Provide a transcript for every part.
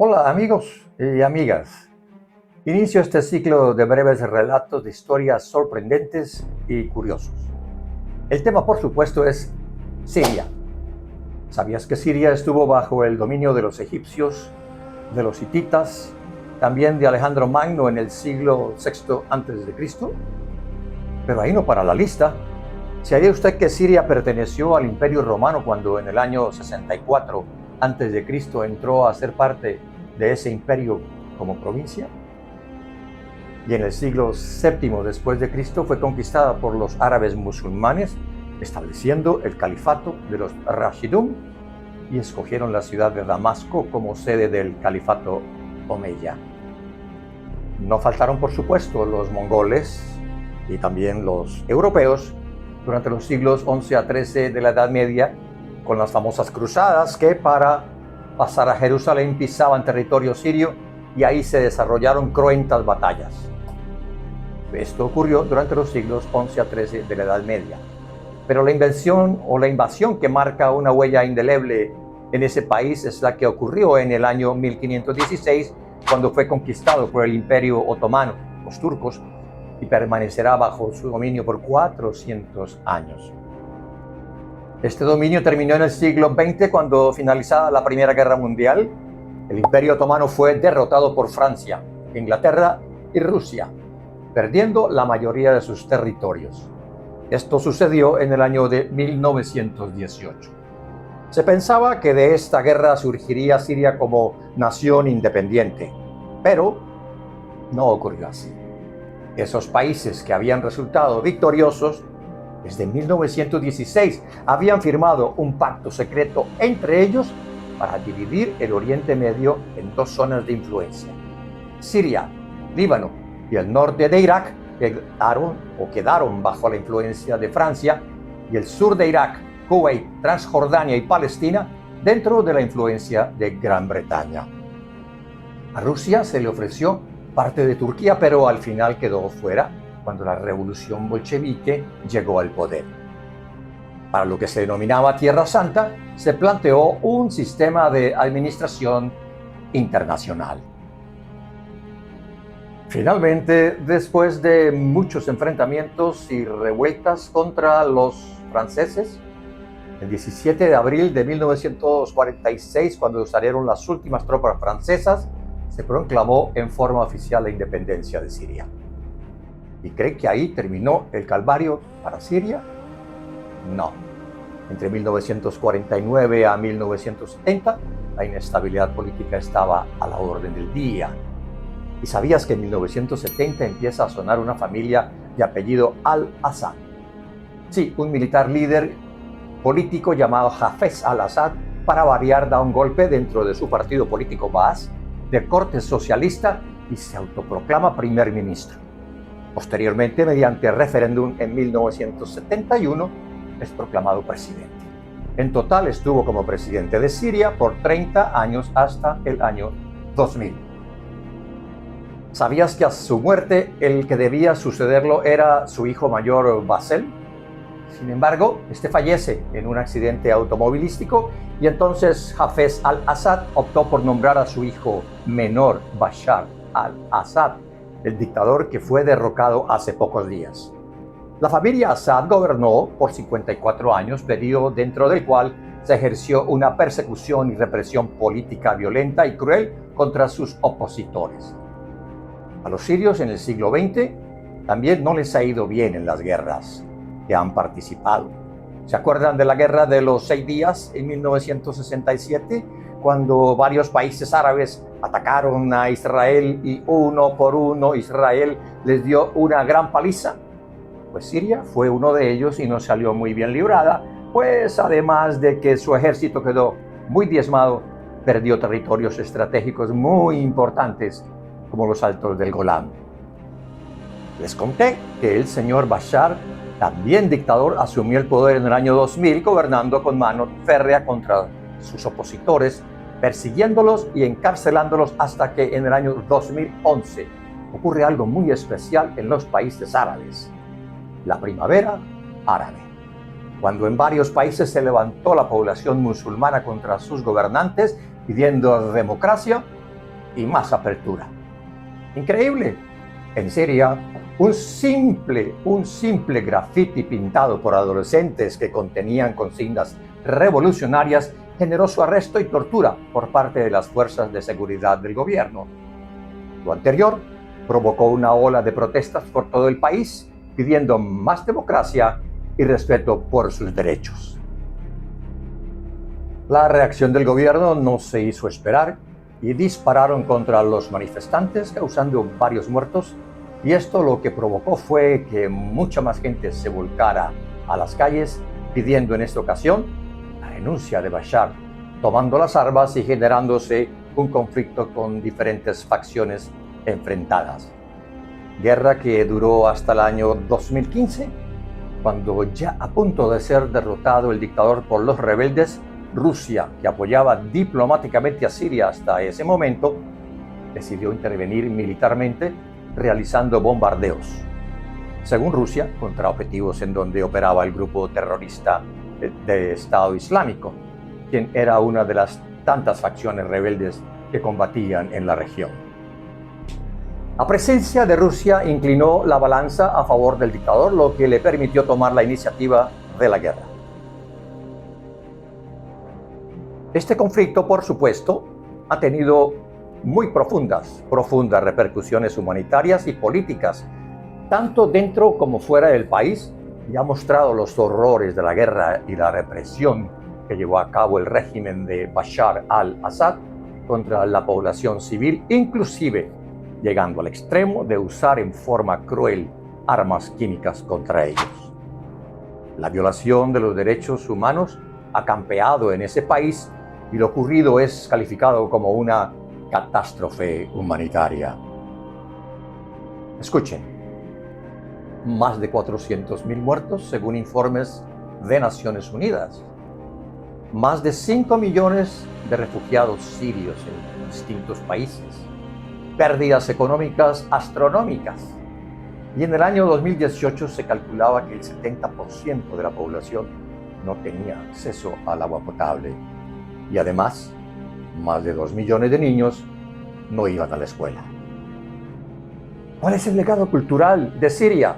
Hola amigos y amigas. Inicio este ciclo de breves relatos de historias sorprendentes y curiosos. El tema, por supuesto, es Siria. ¿Sabías que Siria estuvo bajo el dominio de los egipcios, de los hititas, también de Alejandro Magno en el siglo VI a.C.? Pero ahí no para la lista. ¿Sabía usted que Siria perteneció al Imperio Romano cuando en el año 64 a.C. entró a ser parte de ese imperio como provincia? Y en el siglo VII después de Cristo fue conquistada por los árabes musulmanes, estableciendo el califato de los Rashidun, y escogieron la ciudad de Damasco como sede del califato omeya. No faltaron, por supuesto, los mongoles y también los europeos durante los siglos XI a XIII de la Edad Media, con las famosas cruzadas que para pasar a Jerusalén pisaban territorio sirio y ahí se desarrollaron cruentas batallas. Esto ocurrió durante los siglos XI a XIII de la Edad Media. Pero la invención o la invasión que marca una huella indeleble en ese país es la que ocurrió en el año 1516, cuando fue conquistado por el Imperio Otomano, los turcos, y permanecerá bajo su dominio por 400 años. Este dominio terminó en el siglo XX, cuando, finalizada la Primera Guerra Mundial, el Imperio Otomano fue derrotado por Francia, Inglaterra y Rusia, perdiendo la mayoría de sus territorios. Esto sucedió en el año de 1918. Se pensaba que de esta guerra surgiría Siria como nación independiente, pero no ocurrió así. Esos países que habían resultado victoriosos desde 1916 habían firmado un pacto secreto entre ellos para dividir el Oriente Medio en dos zonas de influencia: Siria, Líbano y el norte de Irak quedaron bajo la influencia de Francia, y el sur de Irak, Kuwait, Transjordania y Palestina dentro de la influencia de Gran Bretaña. A Rusia se le ofreció parte de Turquía, pero al final quedó fuera cuando la revolución bolchevique llegó al poder. Para lo que se denominaba Tierra Santa, se planteó un sistema de administración internacional. Finalmente, después de muchos enfrentamientos y revueltas contra los franceses, el 17 de abril de 1946, cuando salieron las últimas tropas francesas, se proclamó en forma oficial la independencia de Siria. ¿Y cree que ahí terminó el calvario para Siria? No. Entre 1949 a 1970, la inestabilidad política estaba a la orden del día. ¿Y sabías que en 1970 empieza a sonar una familia de apellido al-Assad? Sí, un militar líder político llamado Hafez al-Assad, para variar, da un golpe dentro de su partido político Baas, de corte socialista, y se autoproclama primer ministro. Posteriormente, mediante referéndum en 1971, es proclamado presidente. En total estuvo como presidente de Siria por 30 años hasta el año 2000. ¿Sabías que a su muerte el que debía sucederlo era su hijo mayor, Bassem? Sin embargo, este fallece en un accidente automovilístico, y entonces Hafez al-Assad optó por nombrar a su hijo menor, Bashar al-Assad, el dictador que fue derrocado hace pocos días. La familia Assad gobernó por 54 años, periodo dentro del cual se ejerció una persecución y represión política violenta y cruel contra sus opositores. A los sirios en el siglo XX también no les ha ido bien en las guerras que han participado. ¿Se acuerdan de la guerra de los 6 días en 1967? Cuando varios países árabes atacaron a Israel y uno por uno Israel les dio una gran paliza. Pues Siria fue uno de ellos y no salió muy bien librada, pues además de que su ejército quedó muy diezmado, perdió territorios estratégicos muy importantes como los Altos del Golán. Les conté que el señor Bashar, también dictador, asumió el poder en el año 2000, gobernando con mano férrea contra sus opositores, persiguiéndolos y encarcelándolos, hasta que en el año 2011 ocurre algo muy especial en los países árabes: la primavera árabe, cuando en varios países se levantó la población musulmana contra sus gobernantes pidiendo democracia. y más apertura. Increíble. En Siria, un simple graffiti pintado por adolescentes que contenían consignas revolucionarias generó su arresto y tortura por parte de las fuerzas de seguridad del gobierno. Lo anterior provocó una ola de protestas por todo el país pidiendo más democracia y respeto por sus derechos. La reacción del gobierno no se hizo esperar y dispararon contra los manifestantes, causando varios muertos, y esto lo que provocó fue que mucha más gente se volcara a las calles pidiendo en esta ocasión la renuncia de Bashar, tomando las armas y generándose un conflicto con diferentes facciones enfrentadas. Guerra que duró hasta el año 2015, cuando ya a punto de ser derrotado el dictador por los rebeldes, Rusia, que apoyaba diplomáticamente a Siria hasta ese momento, decidió intervenir militarmente realizando bombardeos, según Rusia, contra objetivos en donde operaba el grupo terrorista de Estado Islámico, quien era una de las tantas facciones rebeldes que combatían en la región. La presencia de Rusia inclinó la balanza a favor del dictador, lo que le permitió tomar la iniciativa de la guerra. Este conflicto, por supuesto, ha tenido muy profundas repercusiones humanitarias y políticas, tanto dentro como fuera del país, y ha mostrado los horrores de la guerra y la represión que llevó a cabo el régimen de Bashar al-Assad contra la población civil, inclusive llegando al extremo de usar en forma cruel armas químicas contra ellos. La violación de los derechos humanos ha campeado en ese país y lo ocurrido es calificado como una catástrofe humanitaria. Escuchen, más de 400.000 muertos según informes de Naciones Unidas, más de 5 millones de refugiados sirios en distintos países, pérdidas económicas astronómicas, y en el año 2018 se calculaba que el 70% de la población no tenía acceso al agua potable. Y además, más de 2 millones de niños no iban a la escuela. ¿Cuál es el legado cultural de Siria?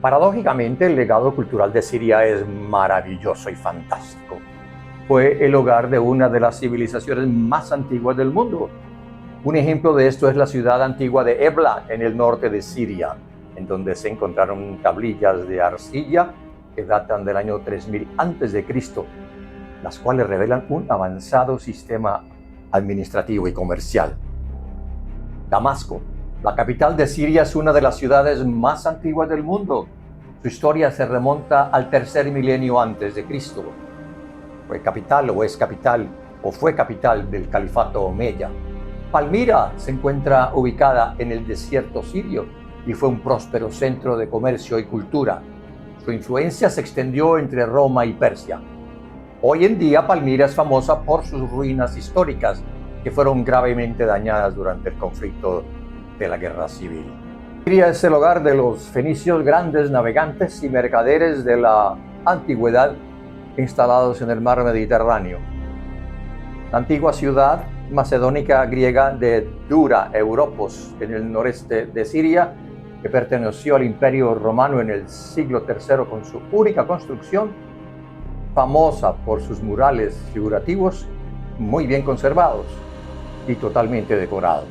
Paradójicamente, el legado cultural de Siria es maravilloso y fantástico. Fue el hogar de una de las civilizaciones más antiguas del mundo. Un ejemplo de esto es la ciudad antigua de Ebla, en el norte de Siria, en donde se encontraron tablillas de arcilla que datan del año 3000 a.C., las cuales revelan un avanzado sistema administrativo y comercial. Damasco, la capital de Siria, es una de las ciudades más antiguas del mundo. Su historia se remonta al tercer milenio antes de Cristo. Fue capital o fue capital del califato omeya. Palmira se encuentra ubicada en el desierto sirio y fue un próspero centro de comercio y cultura. Su influencia se extendió entre Roma y Persia. Hoy en día, Palmira es famosa por sus ruinas históricas, que fueron gravemente dañadas durante el conflicto de la Guerra Civil. Siria es el hogar de los fenicios, grandes navegantes y mercaderes de la antigüedad instalados en el mar Mediterráneo. La antigua ciudad macedónica griega de Dura Europos, en el noreste de Siria, que perteneció al Imperio Romano en el siglo III con su única construcción, famosa por sus murales figurativos muy bien conservados y totalmente decorados.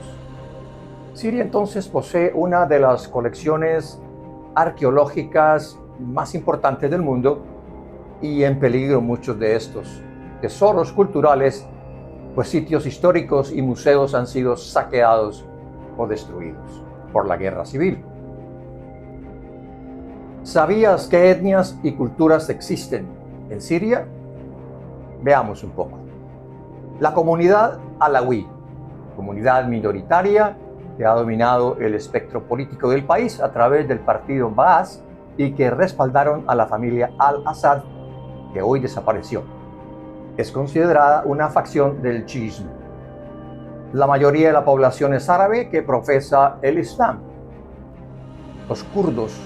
Siria entonces posee una de las colecciones arqueológicas más importantes del mundo y en peligro muchos de estos tesoros culturales, pues sitios históricos y museos han sido saqueados o destruidos por la guerra civil. ¿Sabías qué etnias y culturas existen en Siria? Veamos un poco. La comunidad alawí, comunidad minoritaria que ha dominado el espectro político del país a través del partido Baas y que respaldaron a la familia al-Assad, que hoy desapareció. Es considerada una facción del chiismo. La mayoría de la población es árabe que profesa el Islam. Los kurdos,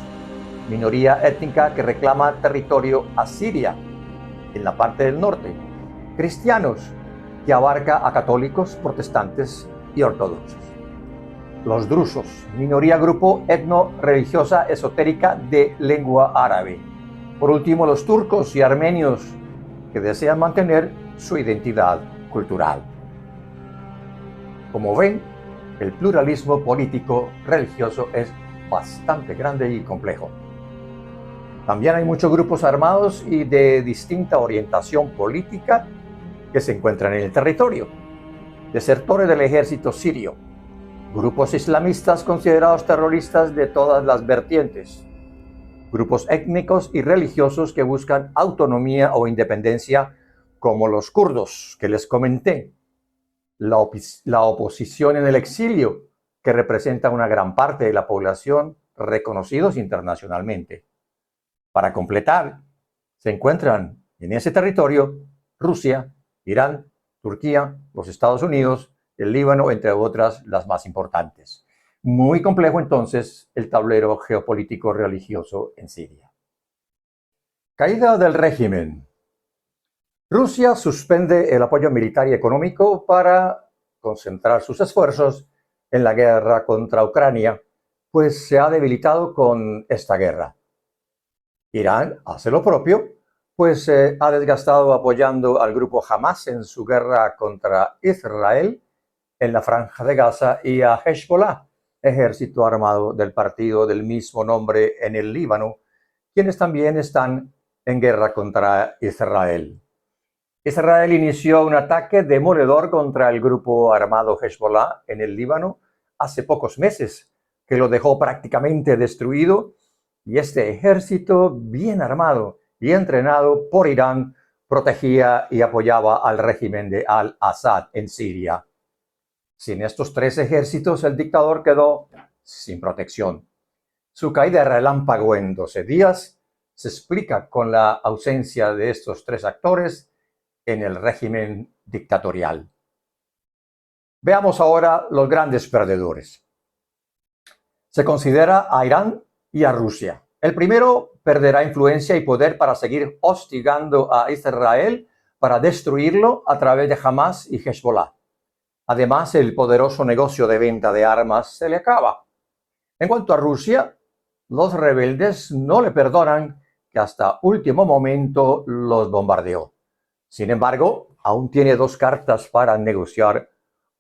minoría étnica que reclama territorio a Siria, en la parte del norte. Cristianos, que abarca a católicos, protestantes y ortodoxos. Los drusos, minoría grupo etno-religiosa esotérica de lengua árabe. Por último, los turcos y armenios que desean mantener su identidad cultural. Como ven, el pluralismo político religioso es bastante grande y complejo. También hay muchos grupos armados y de distinta orientación política que se encuentran en el territorio. Desertores del ejército sirio, grupos islamistas considerados terroristas de todas las vertientes, grupos étnicos y religiosos que buscan autonomía o independencia, como los kurdos que les comenté, la oposición en el exilio, que representa una gran parte de la población reconocidos internacionalmente. Para completar, se encuentran en ese territorio Rusia, Irán, Turquía, los Estados Unidos, el Líbano, entre otras las más importantes. Muy complejo entonces el tablero geopolítico religioso en Siria. Caída del régimen. Rusia suspende el apoyo militar y económico para concentrar sus esfuerzos en la guerra contra Ucrania, pues se ha debilitado con esta guerra. Irán hace lo propio, pues se ha desgastado apoyando al grupo Hamas en su guerra contra Israel en la Franja de Gaza y a Hezbollah, ejército armado del partido del mismo nombre en el Líbano, quienes también están en guerra contra Israel. Israel inició un ataque demoledor contra el grupo armado Hezbollah en el Líbano hace pocos meses, que lo dejó prácticamente destruido, y este ejército bien armado y entrenado por Irán protegía y apoyaba al régimen de al-Assad en Siria. Sin estos tres ejércitos, el dictador quedó sin protección. Su caída relámpago en 12 días se explica con la ausencia de estos tres actores en el régimen dictatorial. Veamos ahora los grandes perdedores. Se considera a Irán y a Rusia. El primero perderá influencia y poder para seguir hostigando a Israel para destruirlo a través de Hamas y Hezbollah. Además, el poderoso negocio de venta de armas se le acaba. En cuanto a Rusia, los rebeldes no le perdonan que hasta último momento los bombardeó. Sin embargo, aún tiene dos cartas para negociar: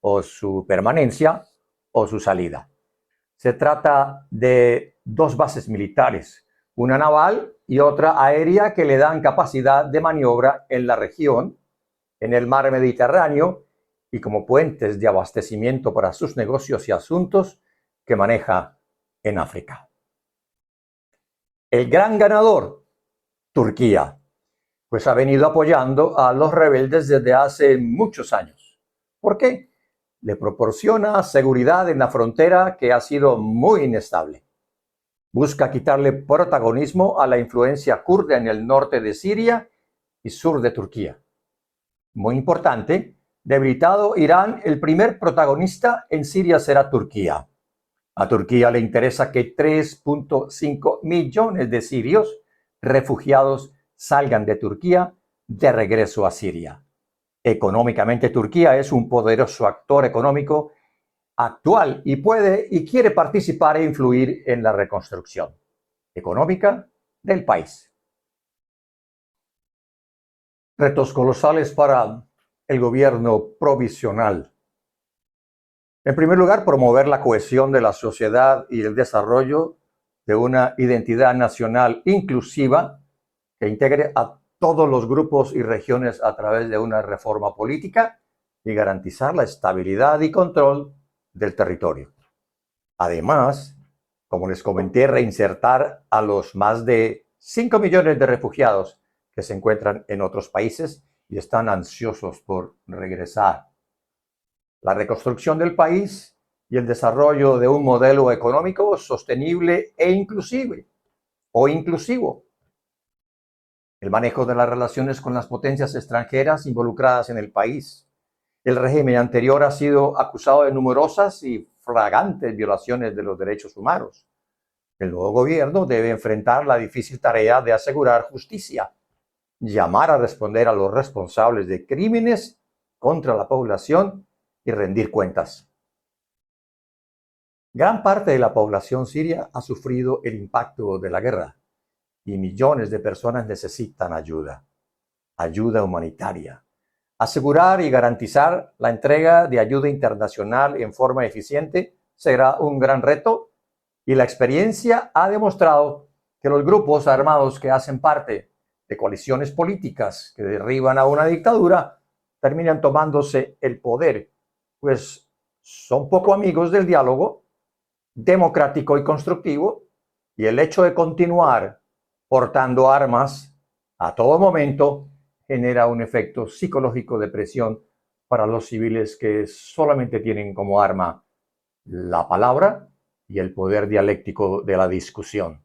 o su permanencia o su salida. Se trata de dos bases militares, una naval y otra aérea, que le dan capacidad de maniobra en la región, en el mar Mediterráneo, y como puentes de abastecimiento para sus negocios y asuntos que maneja en África. El gran ganador, Turquía, pues ha venido apoyando a los rebeldes desde hace muchos años. ¿Por qué? Le proporciona seguridad en la frontera, que ha sido muy inestable. Busca quitarle protagonismo a la influencia kurda en el norte de Siria y sur de Turquía. Muy importante, debilitado Irán, el primer protagonista en Siria será Turquía. A Turquía le interesa que 3.5 millones de sirios refugiados salgan de Turquía de regreso a Siria. Económicamente, Turquía es un poderoso actor económico actual y puede y quiere participar e influir en la reconstrucción económica del país. Retos colosales para el gobierno provisional. En primer lugar, promover la cohesión de la sociedad y el desarrollo de una identidad nacional inclusiva que integre a todos los grupos y regiones a través de una reforma política y garantizar la estabilidad y control del territorio. Además, como les comenté, reinsertar a los más de 5 millones de refugiados que se encuentran en otros países y están ansiosos por regresar. La reconstrucción del país y el desarrollo de un modelo económico sostenible e inclusivo. El manejo de las relaciones con las potencias extranjeras involucradas en el país. El régimen anterior ha sido acusado de numerosas y flagrantes violaciones de los derechos humanos. El nuevo gobierno debe enfrentar la difícil tarea de asegurar justicia, llamar a responder a los responsables de crímenes contra la población y rendir cuentas. Gran parte de la población siria ha sufrido el impacto de la guerra y millones de personas necesitan ayuda humanitaria. Asegurar y garantizar la entrega de ayuda internacional en forma eficiente será un gran reto y la experiencia ha demostrado que los grupos armados que hacen parte de coaliciones políticas que derriban a una dictadura terminan tomándose el poder, pues son poco amigos del diálogo democrático y constructivo, y el hecho de continuar portando armas a todo momento genera un efecto psicológico de presión para los civiles que solamente tienen como arma la palabra y el poder dialéctico de la discusión.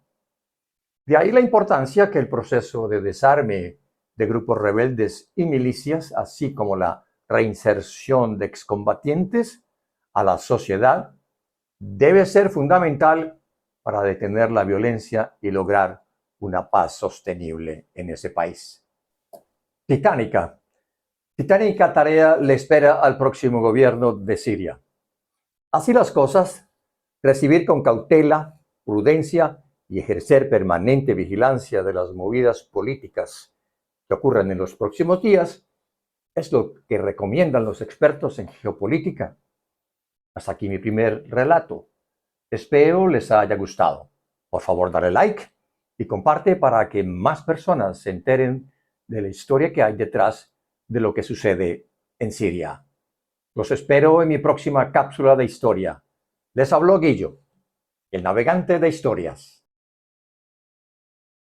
De ahí la importancia que el proceso de desarme de grupos rebeldes y milicias, así como la reinserción de excombatientes a la sociedad, debe ser fundamental para detener la violencia y lograr una paz sostenible en ese país. Titánica tarea le espera al próximo gobierno de Siria. Así las cosas, recibir con cautela, prudencia y ejercer permanente vigilancia de las movidas políticas que ocurran en los próximos días es lo que recomiendan los expertos en geopolítica. Hasta aquí mi primer relato. Espero les haya gustado. Por favor, dale like y comparte para que más personas se enteren de la historia que hay detrás de lo que sucede en Siria. Los espero en mi próxima cápsula de historia. Les habló Guillo, el navegante de historias.